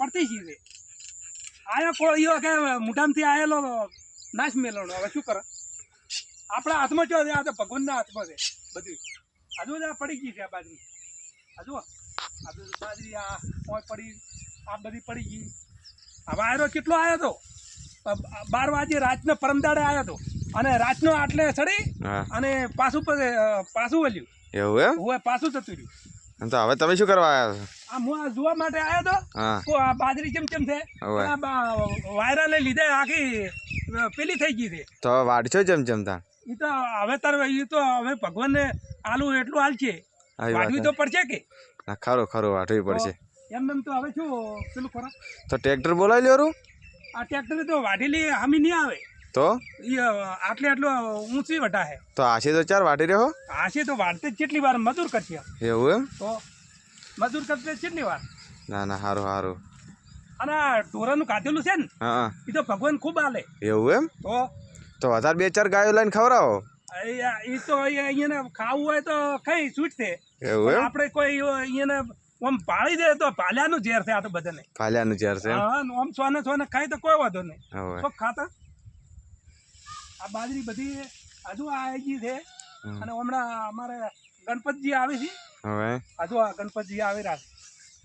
પડતી જ છે આયા કોઈ યો કે મોઢામાંથી આયેલો નાશ મેલવાનો હવે શું કરે આપણા હાથમાં જો આ તો ભગવાનના હાથમાં છે બધું હજુ જ આ પડી ગઈ છે આ બાજરી હજુ આ બાજરી આ ઓય પડી આ બધી પડી ગઈ હવે આયરો કેટલો આવ્યો હતો 12 વાગે રાતનો પરમદાડે આવ્યો હતો અને રાતનો આટલે ચડી અને પાછું વળ્યું એવું એમ હવે પાછું જતું રહ્યું તો હવે તમે શું કરવા આવ્યા આ હું આ જોવા માટે આવ્યો હતો આ બાજરી કેમ છે વાયરલે લીધે આખી પેલી થઈ ગઈ છે તો વાડશો ચમચમતા એ તો હવે હવે ભગવાનને આલું એટલું હાલ છે વાડવી તો પડશે કે ખરું ખરું વાટવી પડશે એમ તો હવે શું પેલું ખરા તો ટ્રેક્ટર બોલાવી લ્યો આ ટ્રેક્ટર તો વાઢેલી હામી નહીં આવે તો આટલું ઊંચી વટા હે તો આશે તો ચાર વાટી રહ્યો આશે તો વાઢતે જ કેટલી વાર મજૂર કરશે એવું એમ તો મજૂર કરશે કેટલી વાર ના ના સારું સારું અને આ ઢોરાનું કાઢેલું છે ને હા એ તો ભગવાન ખૂબ આલે એવું એમ તો વધારે 2-4 ગાયો લઈને ખવડાવો એ તો અહીંયા ખાવું હોય તો કઈ છૂટશે એવું એમ આપણે કોઈ અહીંયા આમ પાળી દે તો પાલ્યાનું ઝેર છે આ તો બધાને પાલ્યાનું ઝેર છે આમ સોને ખાય તો કોઈ વાંધો નહીં હવે તો ખાતા આ બાજરી બધી હજુ આવી ગઈ છે અને હમણાં અમારે ગણપતજી આવે છે હવે હજુ આ ગણપતજી આવી રહ્યા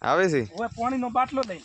આવે છે હવે પાણીનો બાટલો લઈ